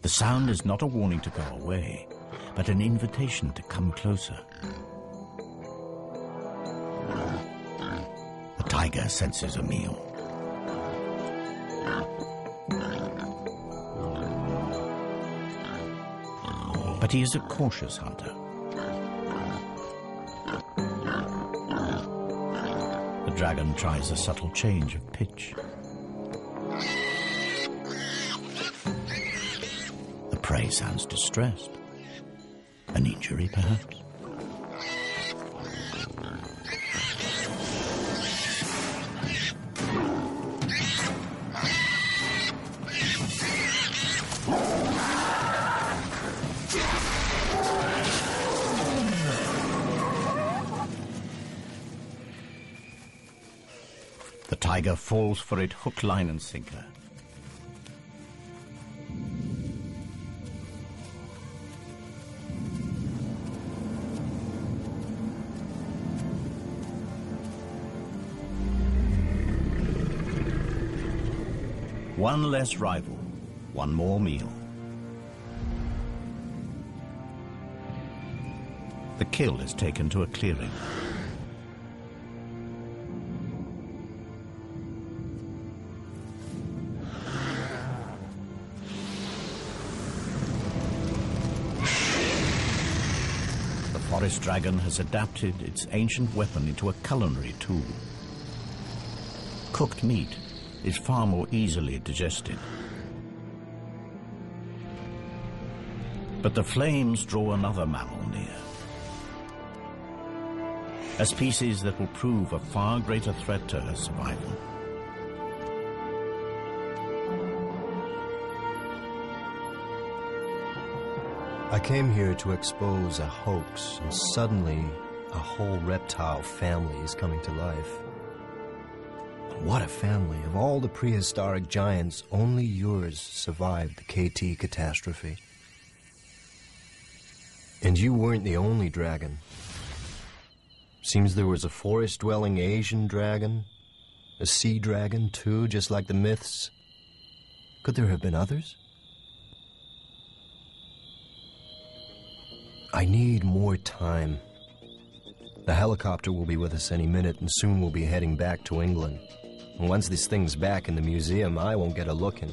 The sound is not a warning to go away, but an invitation to come closer. The tiger senses a meal. But he is a cautious hunter. The dragon tries a subtle change of pitch. The prey sounds distressed. An injury, perhaps? The tiger falls for it hook, line, and sinker. One less rival, one more meal. The kill is taken to a clearing. The forest dragon has adapted its ancient weapon into a culinary tool. Cooked meat is far more easily digested. But the flames draw another mammal near. A species that will prove a far greater threat to her survival. I came here to expose a hoax, and suddenly a whole reptile family is coming to life. What a family. Of all the prehistoric giants, only yours survived the KT catastrophe. And you weren't the only dragon. Seems there was a forest-dwelling Asian dragon, a sea dragon too, just like the myths. Could there have been others? I need more time. The helicopter will be with us any minute, and soon we'll be heading back to England. And once this thing's back in the museum, I won't get a look in.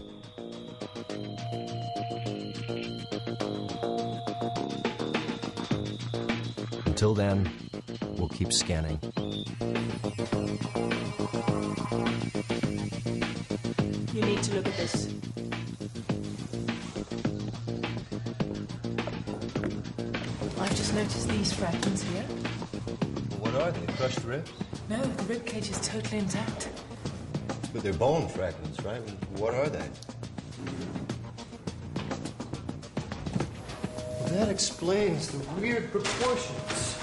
Until then, we'll keep scanning. You need to look at this. I've just noticed these fragments here. What are they? Crushed ribs? No, the rib cage is totally intact. But they're bone fragments, right? What are they? Well, that explains the weird proportions.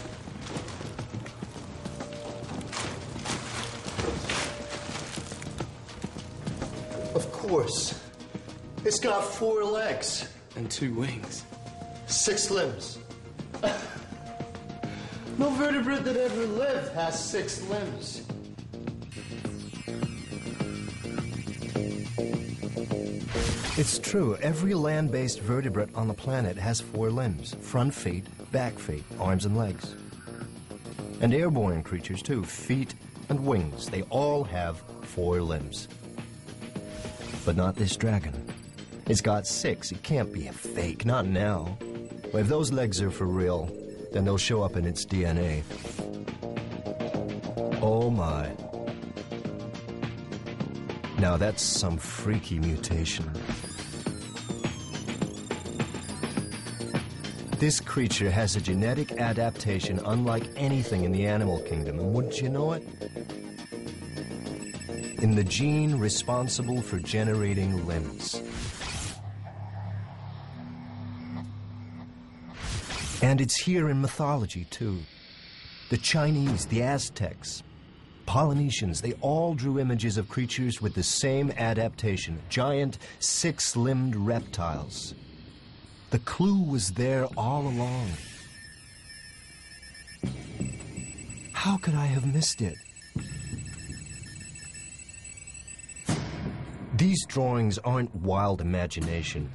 Of course. It's got 4 legs. And 2 wings. 6 limbs. No vertebrate that ever lived has 6 limbs. It's true, every land-based vertebrate on the planet has 4 limbs. Front feet, back feet, arms and legs. And airborne creatures too, feet and wings. They all have 4 limbs. But not this dragon. It's got 6. It can't be a fake, not now. If those legs are for real, then they'll show up in its DNA. Oh my. Now that's some freaky mutation. This creature has a genetic adaptation unlike anything in the animal kingdom, and wouldn't you know it? In the gene responsible for generating limbs. And it's here in mythology, too. The Chinese, the Aztecs, Polynesians, they all drew images of creatures with the same adaptation, giant 6-limbed reptiles. The clue was there all along. How could I have missed it? These drawings aren't wild imagination.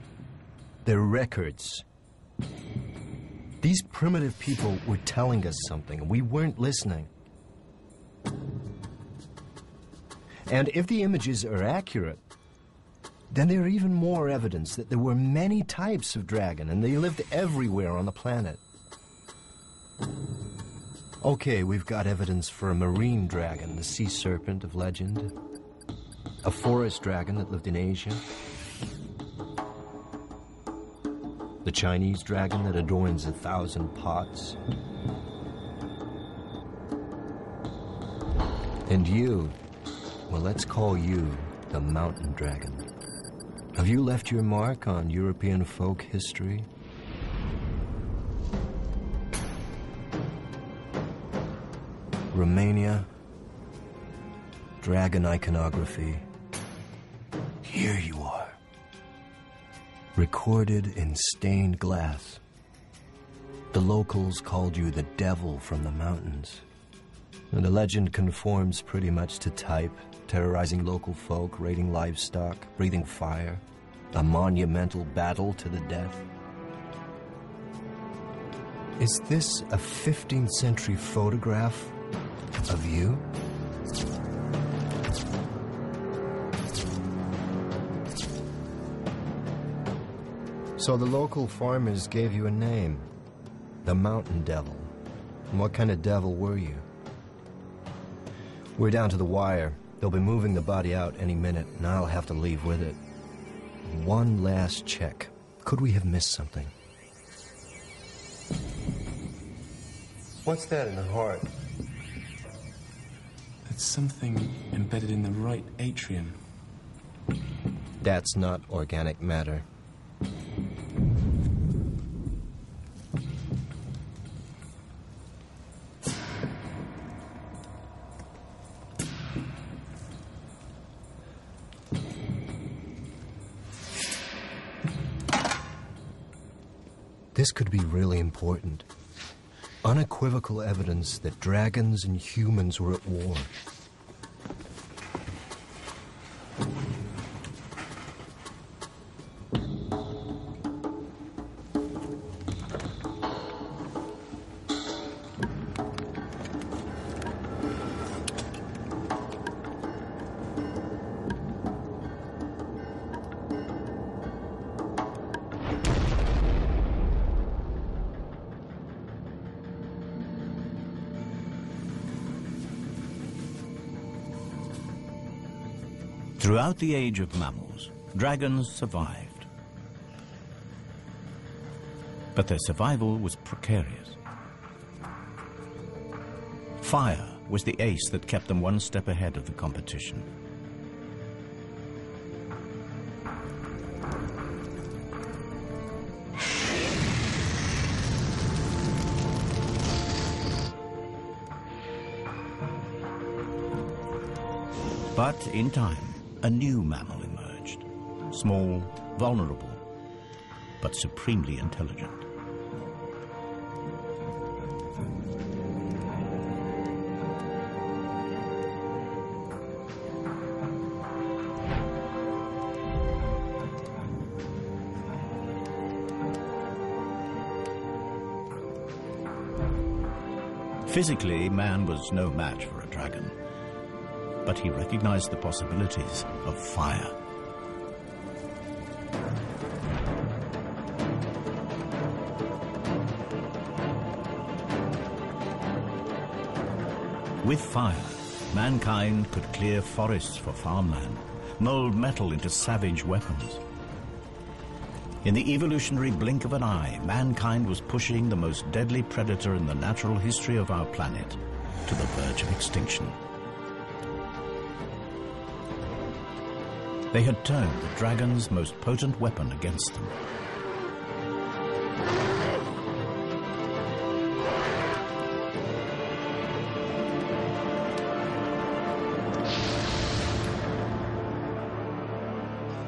They're records. These primitive people were telling us something, and we weren't listening. And if the images are accurate, then there are even more evidence that there were many types of dragon, and they lived everywhere on the planet. Okay, we've got evidence for a marine dragon, the sea serpent of legend. A forest dragon that lived in Asia. The Chinese dragon that adorns 1,000 pots. And you, well, let's call you the mountain dragon. Have you left your mark on European folk history? Romania, dragon iconography. Here you are, recorded in stained glass. The locals called you the devil from the mountains. And the legend conforms pretty much to type, terrorizing local folk, raiding livestock, breathing fire, a monumental battle to the death. Is this a 15th century photograph of you? So the local farmers gave you a name, the Mountain Devil. And what kind of devil were you? We're down to the wire. They'll be moving the body out any minute, and I'll have to leave with it. One last check. Could we have missed something? What's that in the heart? It's something embedded in the right atrium. That's not organic matter. This could be really important. Unequivocal evidence that dragons and humans were at war. Throughout the age of mammals, dragons survived. But their survival was precarious. Fire was the ace that kept them one step ahead of the competition. But in time, a new mammal emerged. Small, vulnerable, but supremely intelligent. Physically, man was no match for a dragon, but he recognized the possibilities of fire. With fire, mankind could clear forests for farmland, mold metal into savage weapons. In the evolutionary blink of an eye, mankind was pushing the most deadly predator in the natural history of our planet to the verge of extinction. They had turned the dragon's most potent weapon against them.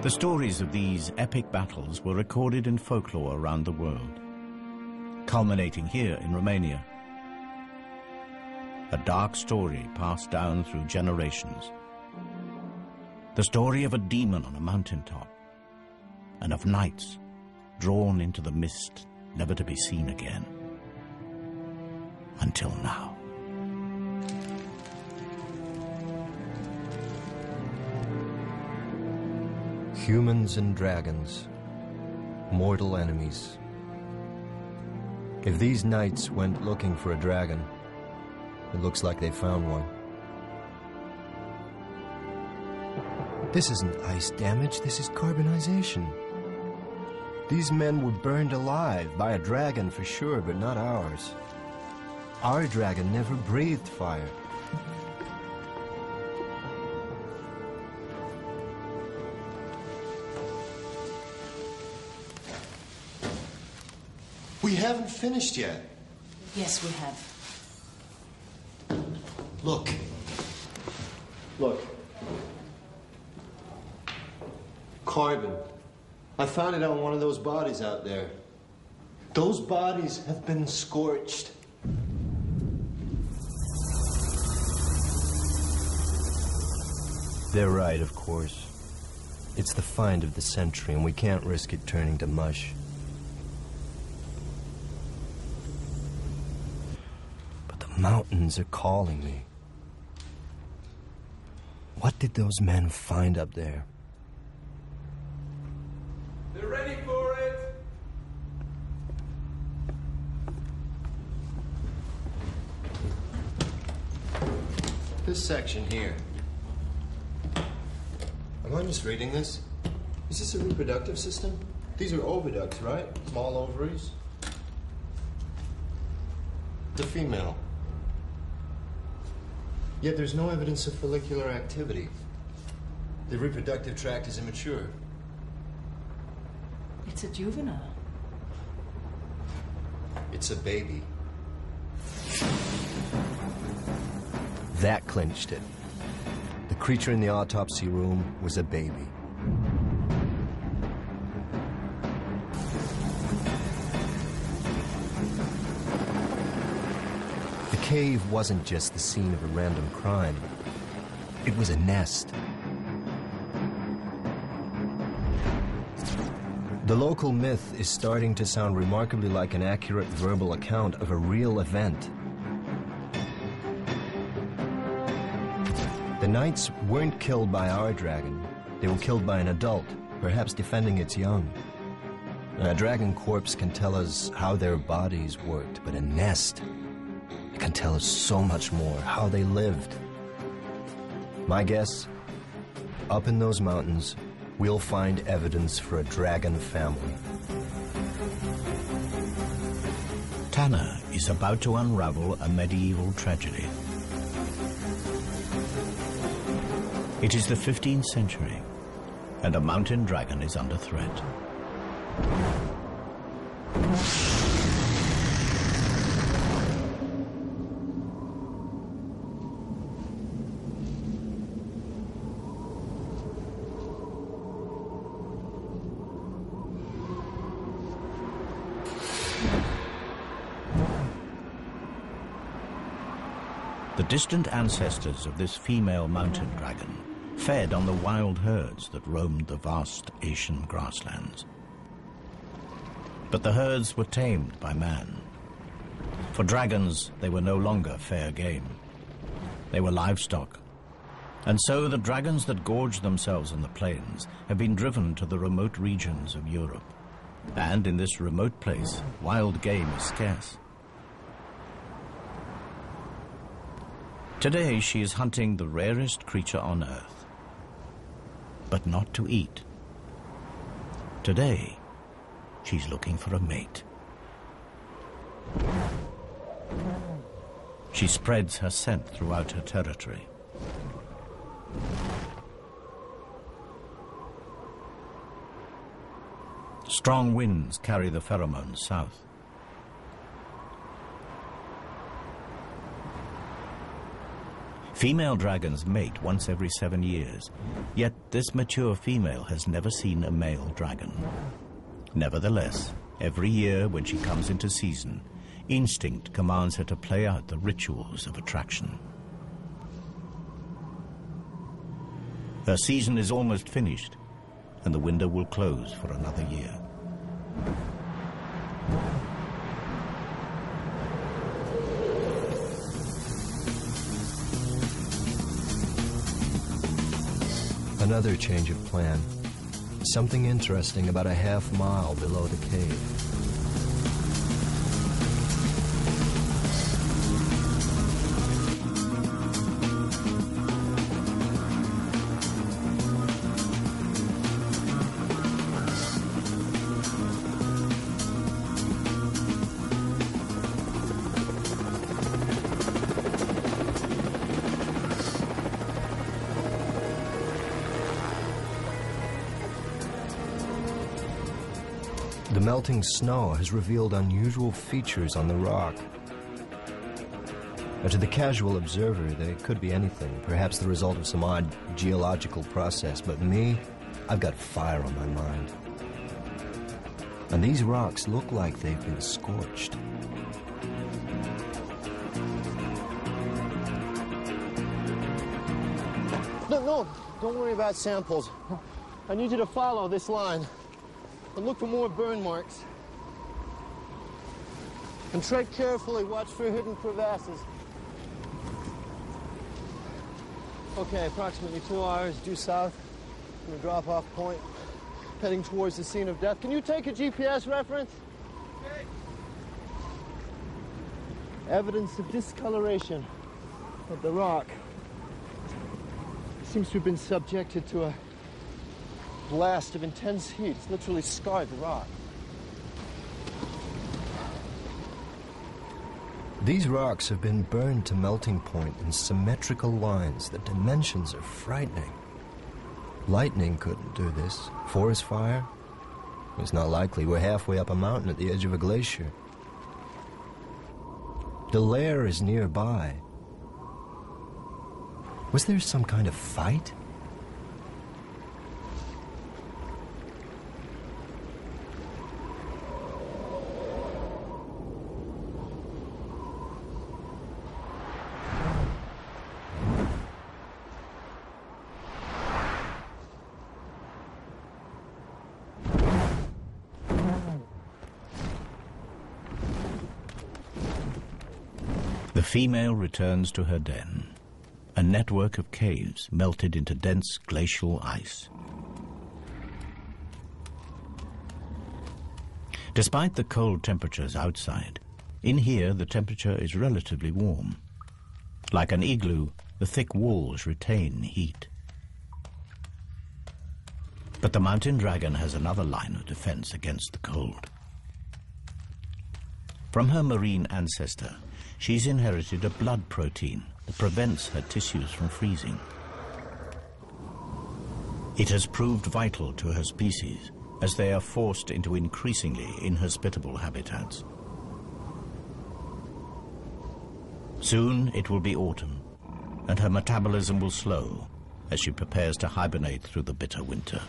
The stories of these epic battles were recorded in folklore around the world, culminating here in Romania. a dark story passed down through generations. The story of a demon on a mountaintop, and of nights drawn into the mist, never to be seen again. Until now. Humans and dragons, mortal enemies. If these knights went looking for a dragon, it looks like they found one. This isn't ice damage, this is carbonization. These men were burned alive by a dragon for sure, but not ours. Our dragon never breathed fire. We haven't finished yet. Yes, we have. Look. Look. Carbon. I found it on one of those bodies out there. Those bodies have been scorched. They're right, of course. It's the find of the century, and we can't risk it turning to mush. But the mountains are calling me. What did those men find up there? They're ready for it! This section here. Am I misreading this? Is this a reproductive system? These are oviducts, right? Small ovaries. The female. Yet there's no evidence of follicular activity. The reproductive tract is immature. It's a juvenile. It's a baby. That clinched it. The creature in the autopsy room was a baby. The cave wasn't just the scene of a random crime. It was a nest. The local myth is starting to sound remarkably like an accurate verbal account of a real event. The knights weren't killed by our dragon. They were killed by an adult, perhaps defending its young. A dragon corpse can tell us how their bodies worked, but a nest, it can tell us so much more, how they lived. My guess, up in those mountains, we'll find evidence for a dragon family. Tanner is about to unravel a medieval tragedy. It is the 15th century, and a mountain dragon is under threat. The distant ancestors of this female mountain dragon fed on the wild herds that roamed the vast Asian grasslands. But the herds were tamed by man. For dragons, they were no longer fair game. They were livestock. And so the dragons that gorged themselves on the plains have been driven to the remote regions of Europe. And in this remote place, wild game is scarce. Today, she is hunting the rarest creature on Earth. But not to eat. Today, she's looking for a mate. She spreads her scent throughout her territory. Strong winds carry the pheromones south. Female dragons mate once every 7 years, yet this mature female has never seen a male dragon. Nevertheless, every year when she comes into season, Instinct commands her to play out the rituals of attraction. Her season is almost finished, and the window will close for another year. Another change of plan. Something interesting about a half-mile below the cave. The melting snow has revealed unusual features on the rock. Now, to the casual observer, they could be anything, perhaps the result of some odd geological process. But me, I've got fire on my mind. And these rocks look like they've been scorched. No, don't worry about samples. I need you to follow this line and look for more burn marks. And tread carefully, watch for hidden crevasses. Okay, approximately 2 hours due south from the drop-off point, heading towards the scene of death. Can you take a GPS reference? Okay. Evidence of discoloration of the rock. Seems to have been subjected to a blast of intense heat. It's literally scarred the rock. These rocks have been burned to melting point in symmetrical lines. The dimensions are frightening. Lightning couldn't do this. Forest fire? It's not likely. We're halfway up a mountain at the edge of a glacier. The lair is nearby. Was there some kind of fight? The female returns to her den, a network of caves melted into dense glacial ice. Despite the cold temperatures outside, in here the temperature is relatively warm. Like an igloo, the thick walls retain heat. But the mountain dragon has another line of defense against the cold. From her marine ancestor, she's inherited a blood protein that prevents her tissues from freezing. It has proved vital to her species as they are forced into increasingly inhospitable habitats. Soon it will be autumn, and her metabolism will slow as she prepares to hibernate through the bitter winter.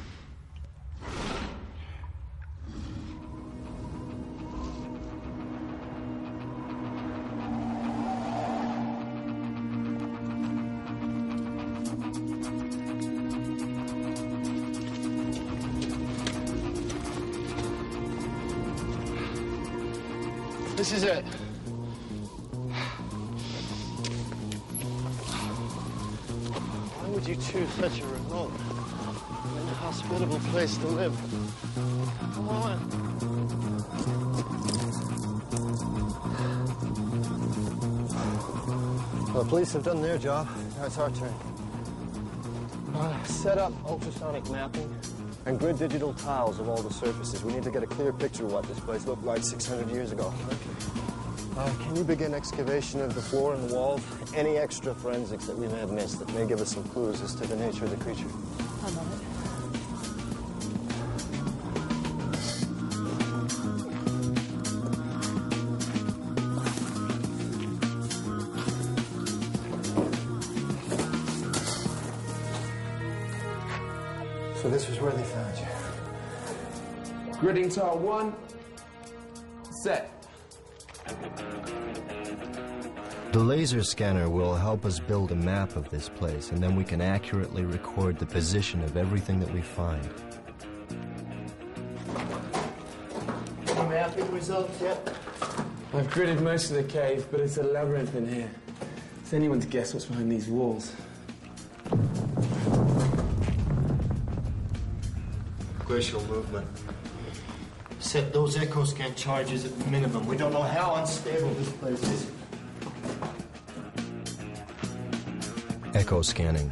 This is it. Why would you choose such a remote and inhospitable place to live? Come on. Well, the police have done their job. Now it's our turn. Set up ultrasonic mapping and grid digital tiles of all the surfaces. We need to get a clear picture of what this place looked like 600 years ago. Can you begin excavation of the floor and the walls? Any extra forensics that we may have missed that may give us some clues as to the nature of the creature? I'm on it. So this was where they found you. Gridding tile 1, set. The laser scanner will help us build a map of this place, and then we can accurately record the position of everything that we find. Any mapping results yet? I've gridded most of the cave, but it's a labyrinth in here. Does anyone to guess what's behind these walls? Glacial movement. Set those echo scan charges at the minimum. We don't know how unstable this place is. Echo scanning.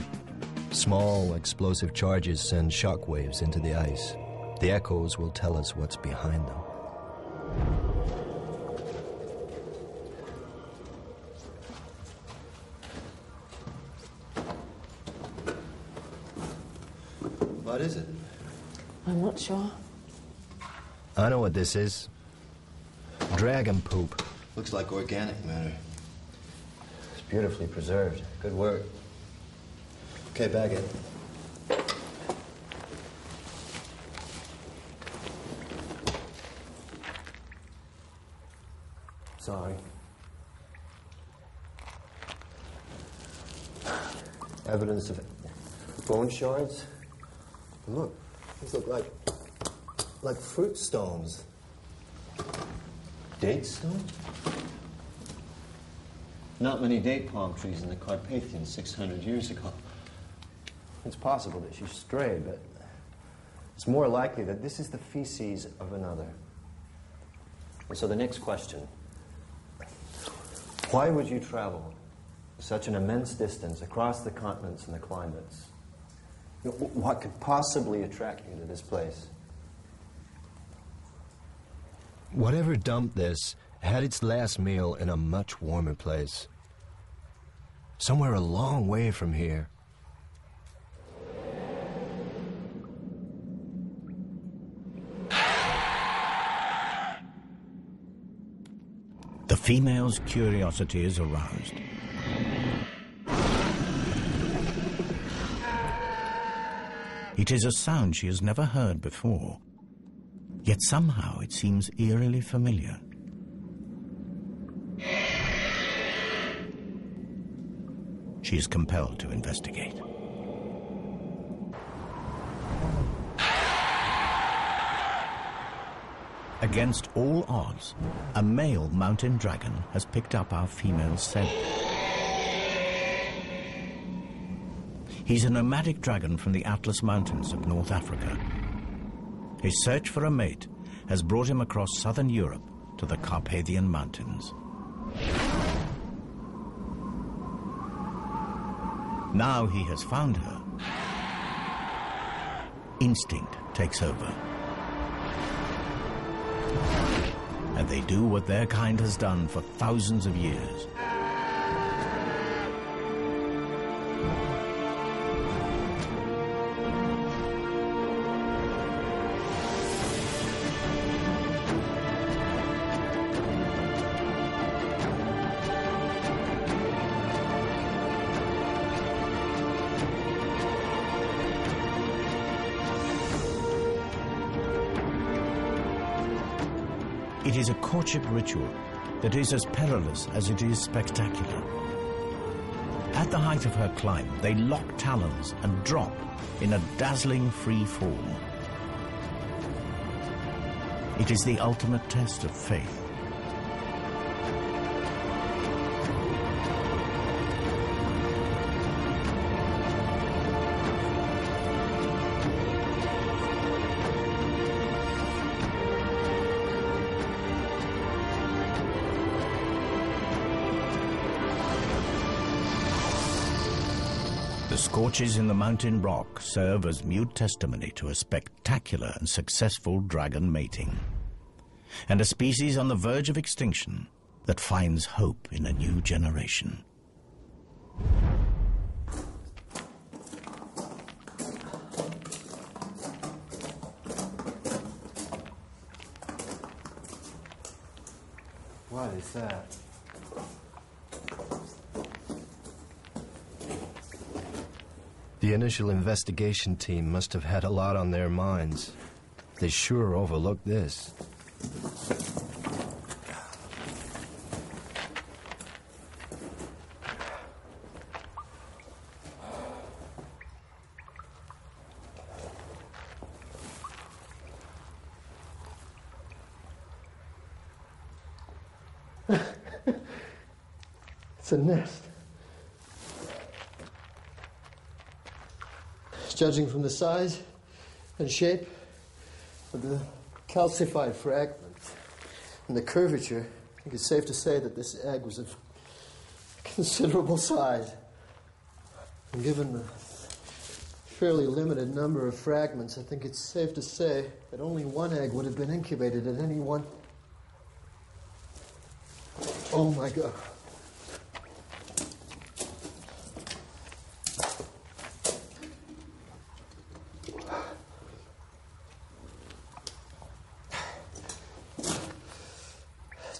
Small explosive charges send shock waves into the ice. The echoes will tell us what's behind them. What is it? I'm not sure. I know what this is. Dragon poop. Looks like organic matter. It's beautifully preserved. Good work. Okay, bag it. Sorry. Evidence of bone shards. Look, these look like fruit stones. Date stones? Not many date palm trees in the Carpathians 600 years ago. It's possible that she strayed, but it's more likely that this is the feces of another. And so the next question, why would you travel such an immense distance across the continents and the climates? What could possibly attract you to this place? Whatever dumped this had its last meal in a much warmer place. Somewhere a long way from here. The female's curiosity is aroused. It is a sound she has never heard before, yet somehow it seems eerily familiar. She is compelled to investigate. Against all odds, a male mountain dragon has picked up our female's scent. He's a nomadic dragon from the Atlas Mountains of North Africa. His search for a mate has brought him across southern Europe to the Carpathian Mountains. Now he has found her, instinct takes over. And they do what their kind has done for thousands of years. It is a courtship ritual that is as perilous as it is spectacular. At the height of her climb, they lock talons and drop in a dazzling free fall. It is the ultimate test of faith. The scorches in the mountain rock serve as mute testimony to a spectacular and successful dragon mating, and a species on the verge of extinction that finds hope in a new generation. What is that? The initial investigation team must have had a lot on their minds. They sure overlooked this. It's a nest. Judging from the size and shape of the calcified fragments and the curvature, I think it's safe to say that this egg was of considerable size. And given the fairly limited number of fragments, I think it's safe to say that only one egg would have been incubated at any one. Oh my God.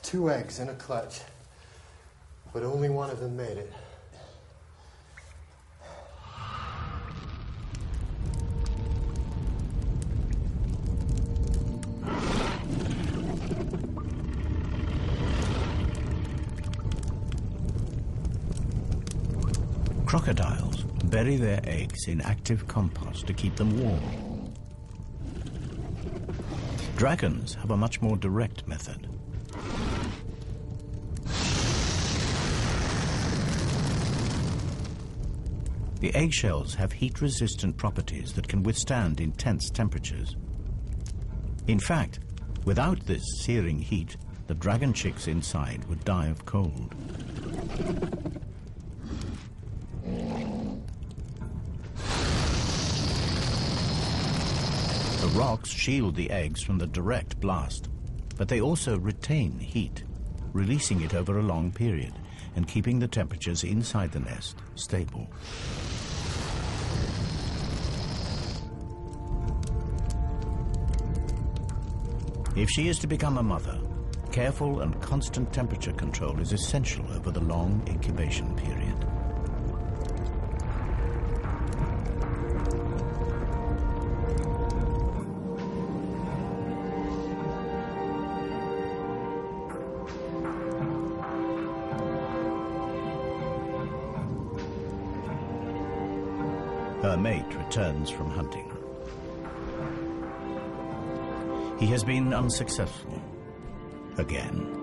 Two eggs in a clutch, but only one of them made it. Crocodiles bury their eggs in active compost to keep them warm. Dragons have a much more direct method. The eggshells have heat-resistant properties that can withstand intense temperatures. In fact, without this searing heat, the dragon chicks inside would die of cold. The rocks shield the eggs from the direct blast, but they also retain heat, releasing it over a long period and keeping the temperatures inside the nest stable. If she is to become a mother, careful and constant temperature control is essential over the long incubation period. Her mate returns from hunting. He has been unsuccessful again.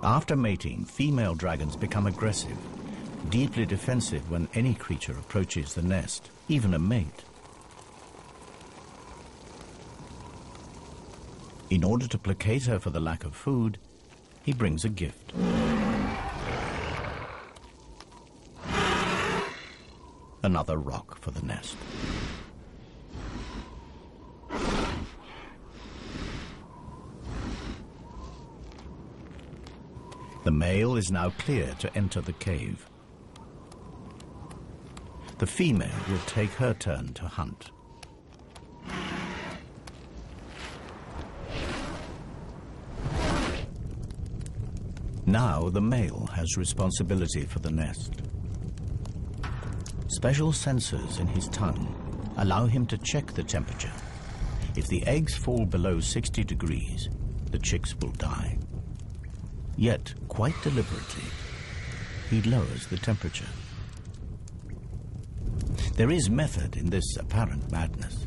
After mating, female dragons become aggressive, deeply defensive when any creature approaches the nest, even a mate. In order to placate her for the lack of food, he brings a gift. Another rock for the nest. The male is now clear to enter the cave. The female will take her turn to hunt. Now the male has responsibility for the nest. Special sensors in his tongue allow him to check the temperature. If the eggs fall below 60 degrees, the chicks will die. Yet, quite deliberately, he lowers the temperature. There is method in this apparent madness.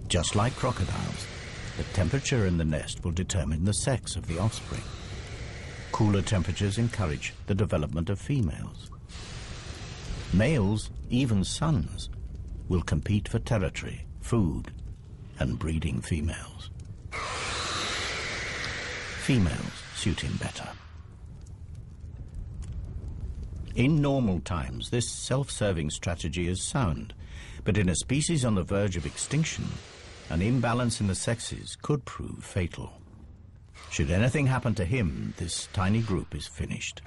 Just like crocodiles, the temperature in the nest will determine the sex of the offspring. Cooler temperatures encourage the development of females. Males, even sons, will compete for territory, food, and breeding females. Females suit him better. In normal times, this self-serving strategy is sound, but in a species on the verge of extinction, an imbalance in the sexes could prove fatal. Should anything happen to him, this tiny group is finished.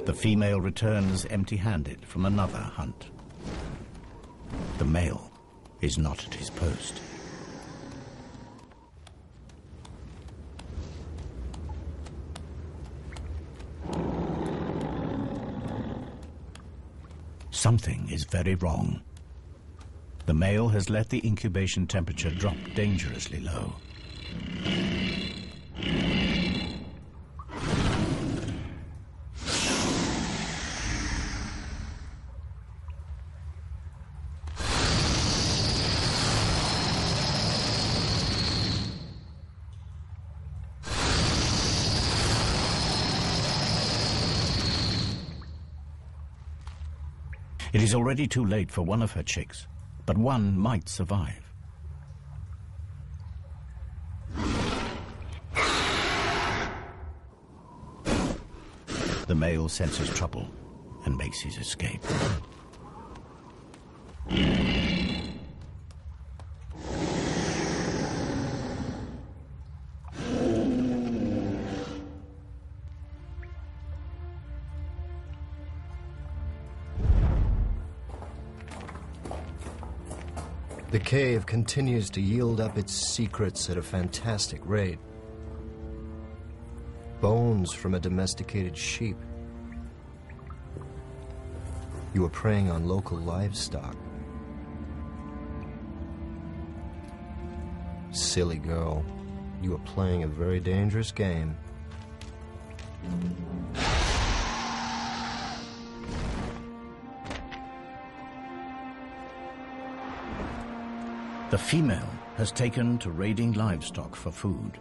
The female returns empty-handed from another hunt. The male is not at his post. Something is very wrong. The male has let the incubation temperature drop dangerously low. It is already too late for one of her chicks, but one might survive. The male senses trouble and makes his escape. The cave continues to yield up its secrets at a fantastic rate. Bones from a domesticated sheep. You are preying on local livestock. Silly girl, you are playing a very dangerous game. The female has taken to raiding livestock for food.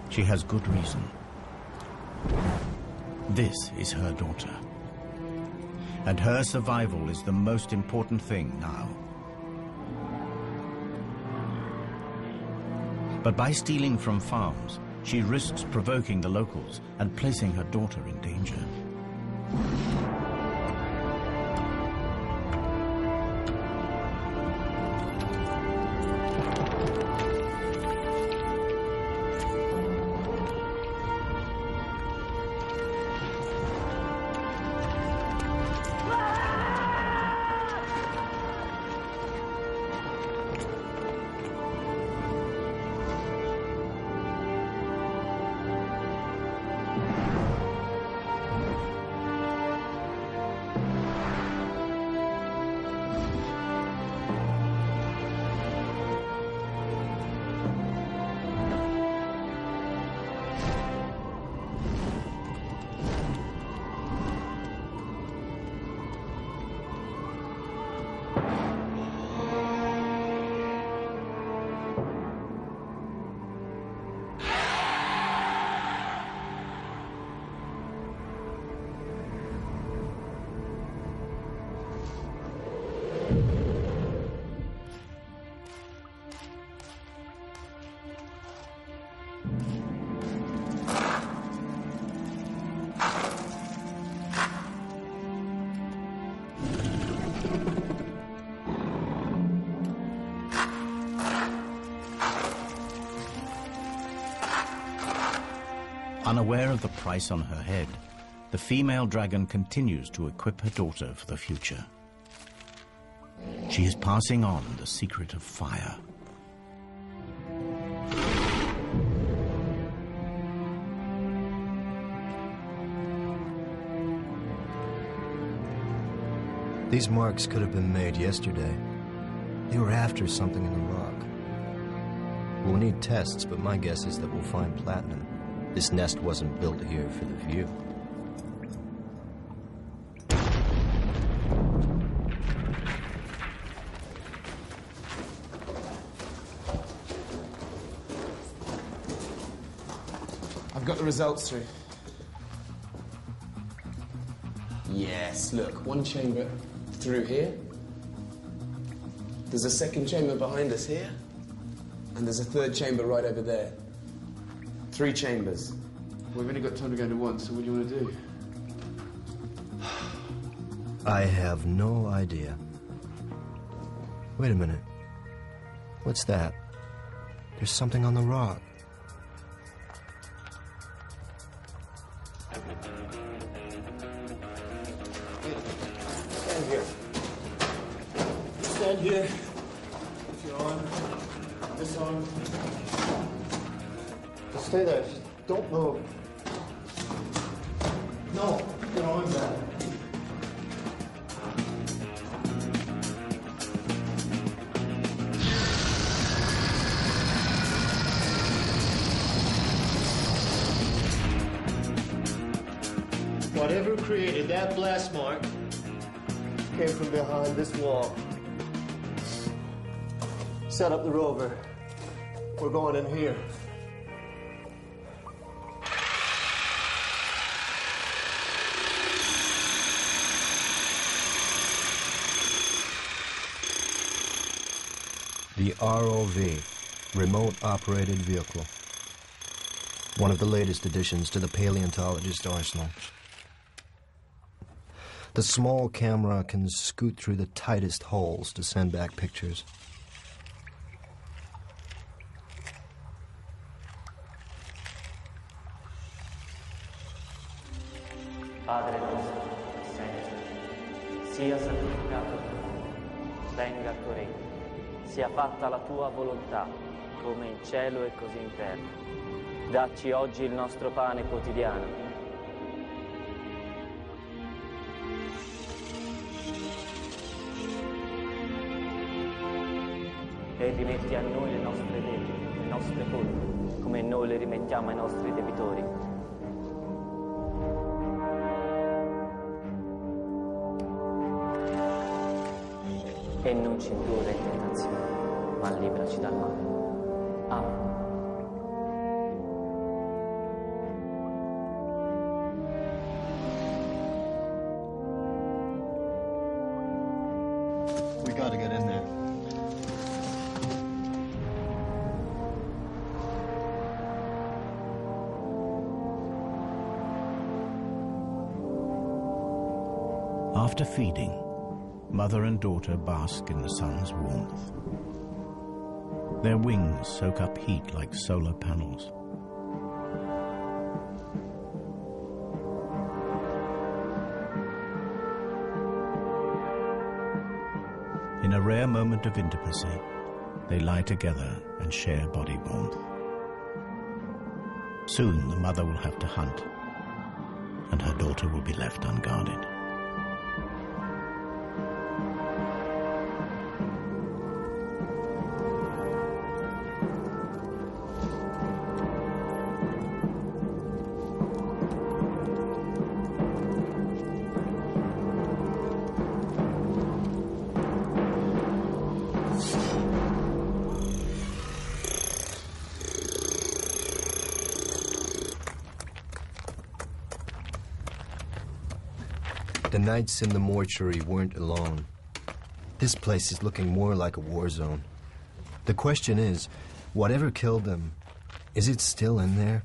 She has good reason. This is her daughter. And her survival is the most important thing now. But by stealing from farms, she risks provoking the locals and placing her daughter in danger. Unaware of the price on her head, the female dragon continues to equip her daughter for the future. She is passing on the secret of fire. These marks could have been made yesterday. They were after something in the rock. We'll need tests, but my guess is that we'll find platinum. This nest wasn't built here for the view. I've got the results through. Yes, look, one chamber through here. There's a second chamber behind us here. And there's a third chamber right over there. 3 chambers. We've only got time to go into one, so what do you want to do? I have no idea. Wait a minute. What's that? There's something on the rock. Stand here. Stand here. With your arm. This arm. Just stay there. Just don't move. No. Get your arms out. Whatever created that blast mark came from behind this wall. Set up the rover. We're going in here. The ROV, Remote Operated Vehicle. One of the latest additions to the paleontologist arsenal. The small camera can scoot through the tightest holes to send back pictures. Padre nostro, che sei nei cieli, sia santificato il tuo nome, venga il tuo regno, sia fatta la tua volontà, come in cielo e così in terra. Dacci oggi il nostro pane quotidiano. E rimetti a noi le nostre leggi, le nostre colpe, come noi le rimettiamo ai nostri debitori. E non ci indurre in tentazione, ma liberaci dal male. Amen. We gotta get in there. After feeding, mother and daughter bask in the sun's warmth. Their wings soak up heat like solar panels. In a rare moment of intimacy, they lie together and share body warmth. Soon the mother will have to hunt, and her daughter will be left unguarded. The nights in the mortuary weren't alone. This place is looking more like a war zone. The question is, whatever killed them, is it still in there?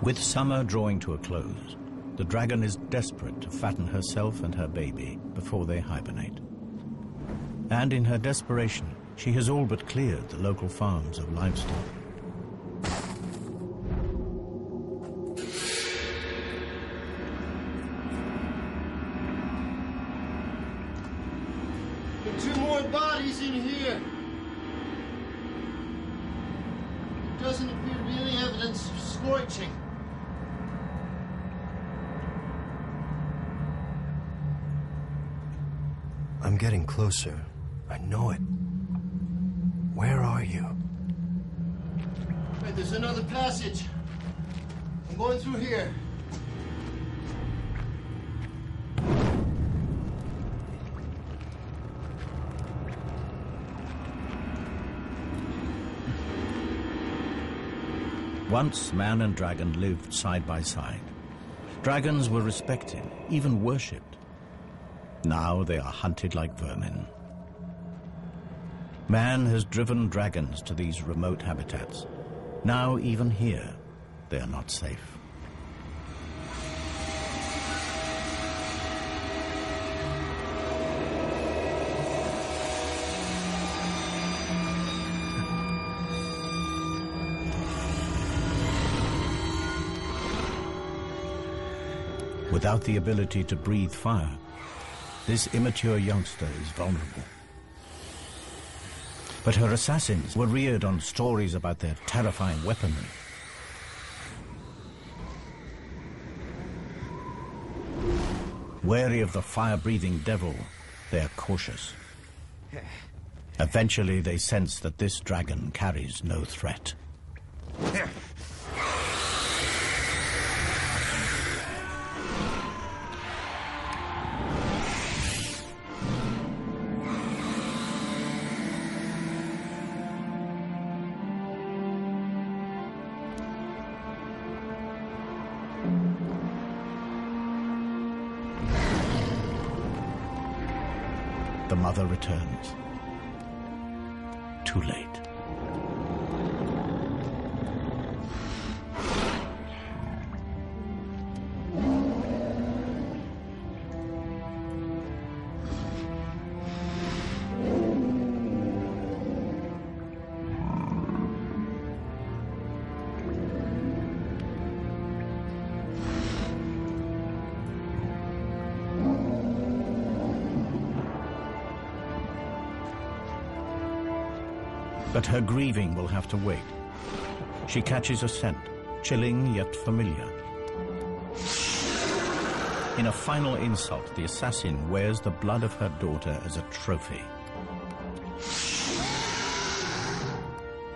With summer drawing to a close, the dragon is desperate to fatten herself and her baby before they hibernate. And in her desperation, she has all but cleared the local farms of livestock. There are 2 more bodies in here. There doesn't appear to be any evidence of scorching. I'm getting closer. I know it. Where are you? Wait, there's another passage. I'm going through here. Once man and dragon lived side by side. Dragons were respected, even worshipped. Now they are hunted like vermin. Man has driven dragons to these remote habitats. Now even here, they are not safe. Without the ability to breathe fire, this immature youngster is vulnerable. But her assassins were reared on stories about their terrifying weaponry. Wary of the fire-breathing devil, they are cautious. Eventually, they sense that this dragon carries no threat. the mother returns. Too late. But her grieving will have to wait. She catches a scent, chilling yet familiar. In a final insult, the assassin wears the blood of her daughter as a trophy.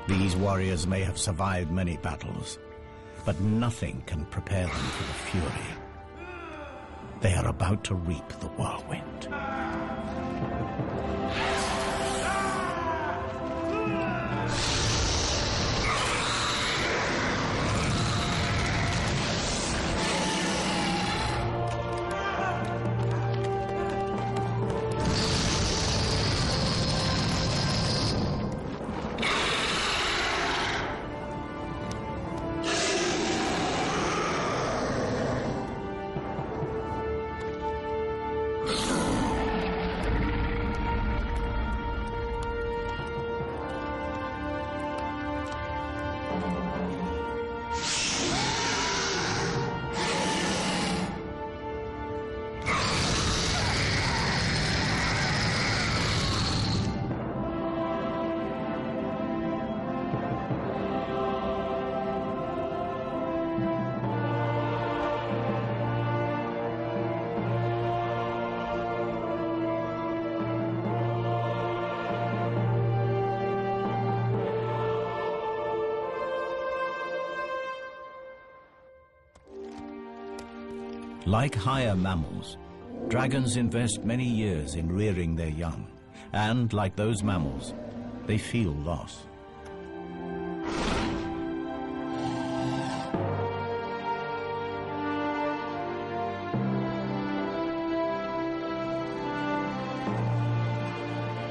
These warriors may have survived many battles, but nothing can prepare them for the fury. They are about to reap the whirlwind. Like higher mammals, dragons invest many years in rearing their young, and like those mammals, they feel loss.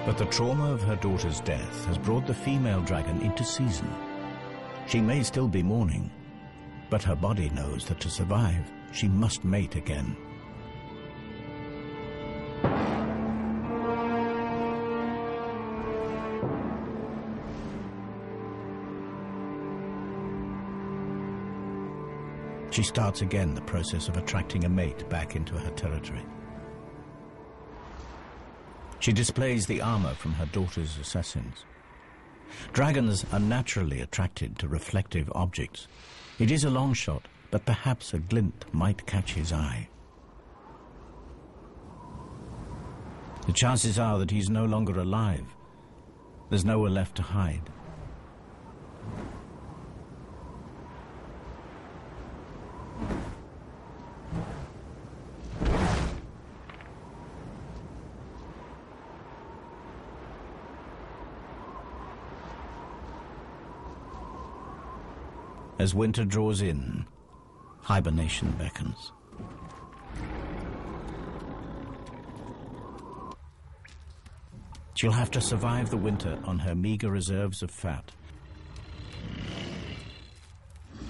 But the trauma of her daughter's death has brought the female dragon into season. She may still be mourning, but her body knows that to survive, she must mate again. She starts again the process of attracting a mate back into her territory. She displays the armor from her daughter's assassins. Dragons are naturally attracted to reflective objects. It is a long shot, but perhaps a glint might catch his eye. The chances are that he's no longer alive. There's nowhere left to hide. As winter draws in, hibernation beckons. She'll have to survive the winter on her meager reserves of fat.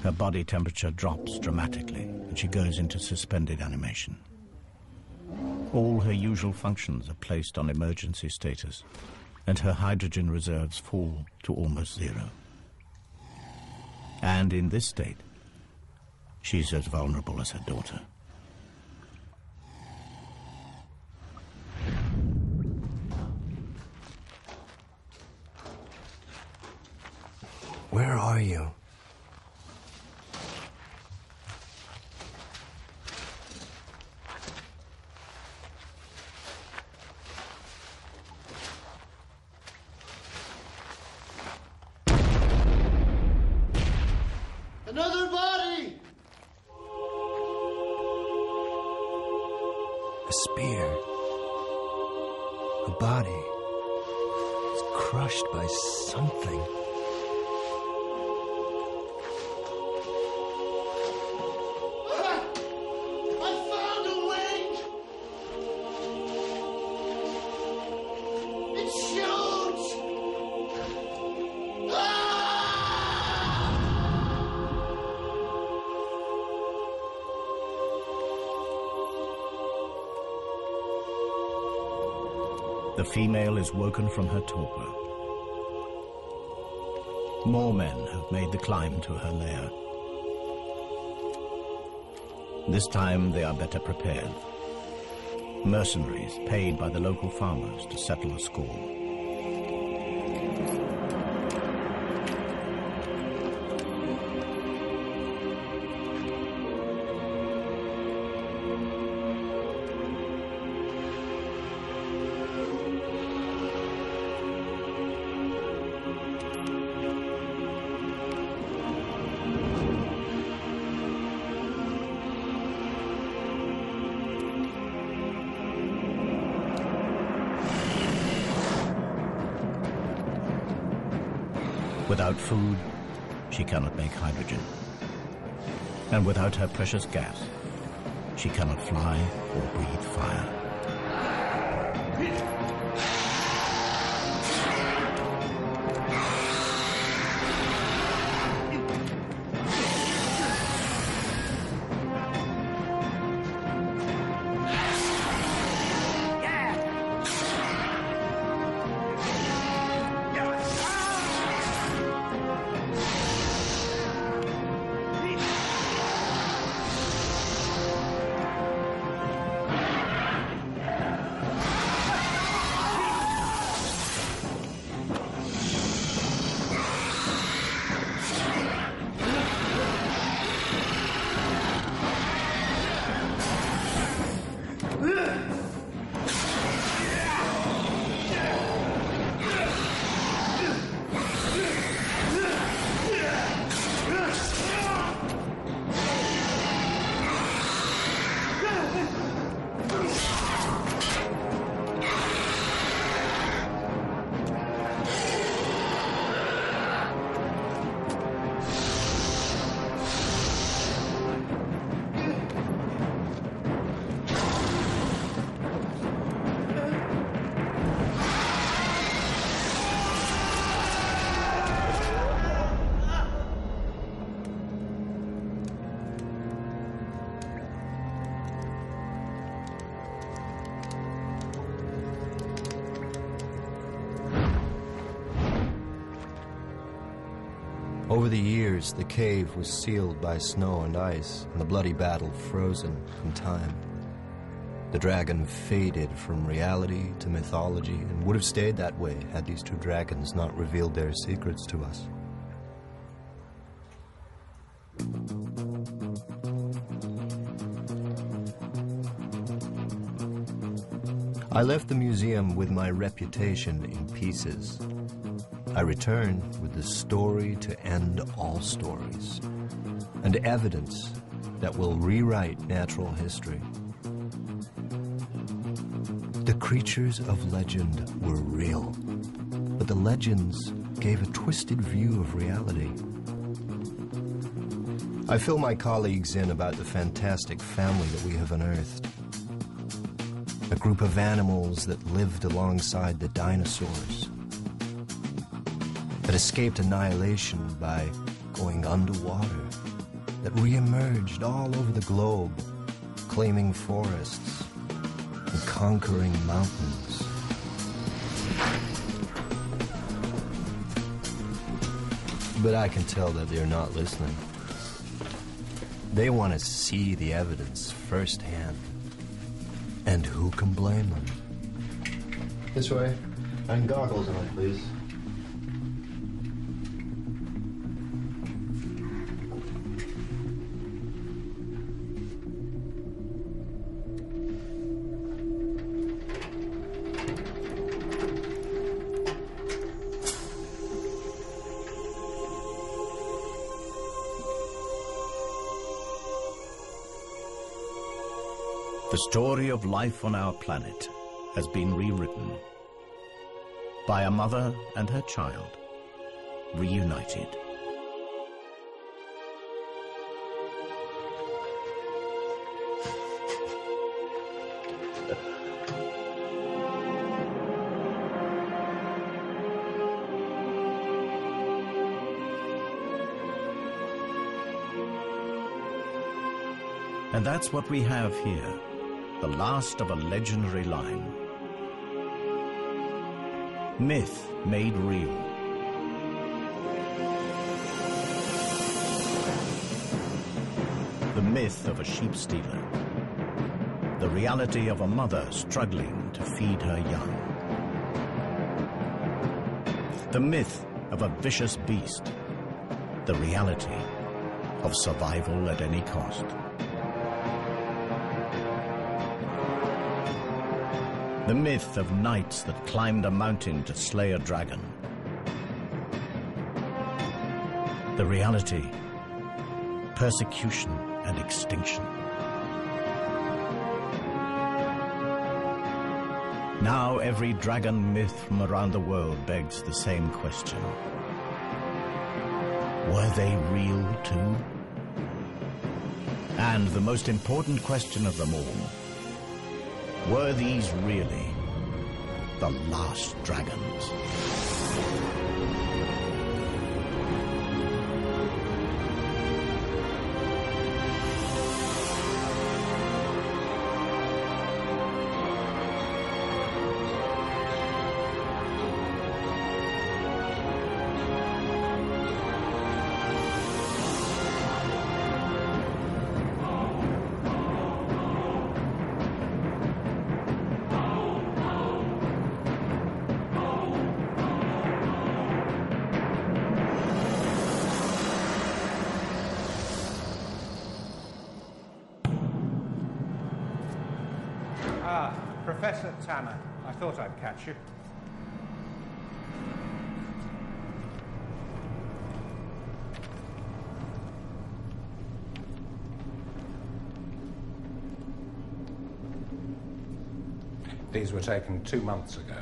Her body temperature drops dramatically, and she goes into suspended animation. All her usual functions are placed on emergency status, and her hydrogen reserves fall to almost zero. And in this state, she's as vulnerable as her daughter. Where are you? Another body! A spear. A body. It's crushed by something. I found a wing! The female is woken from her torpor. More men have made the climb to her lair. This time they are better prepared. Mercenaries paid by the local farmers to settle a score. Without food, she cannot make hydrogen. And without her precious gas, she cannot fly or breathe fire. Over the years, the cave was sealed by snow and ice, and the bloody battle frozen in time. The dragon faded from reality to mythology, and would have stayed that way had these two dragons not revealed their secrets to us. I left the museum with my reputation in pieces. I returned with the story to end all stories, and evidence that will rewrite natural history. The creatures of legend were real, but the legends gave a twisted view of reality. I fill my colleagues in about the fantastic family that we have unearthed. A group of animals that lived alongside the dinosaurs, that escaped annihilation by going underwater, that re-emerged all over the globe, claiming forests and conquering mountains. But I can tell that they're not listening. They want to see the evidence firsthand. And who can blame them? This way. And goggles on, please. The story of life on our planet has been rewritten by a mother and her child, reunited. And that's what we have here, the last of a legendary line. Myth made real. The myth of a sheep stealer. The reality of a mother struggling to feed her young. The myth of a vicious beast. The reality of survival at any cost. The myth of knights that climbed a mountain to slay a dragon. The reality, persecution and extinction. Now every dragon myth from around the world begs the same question. Were they real too? And the most important question of them all, were these really the last dragons? Professor Tanner, I thought I'd catch you. These were taken 2 months ago.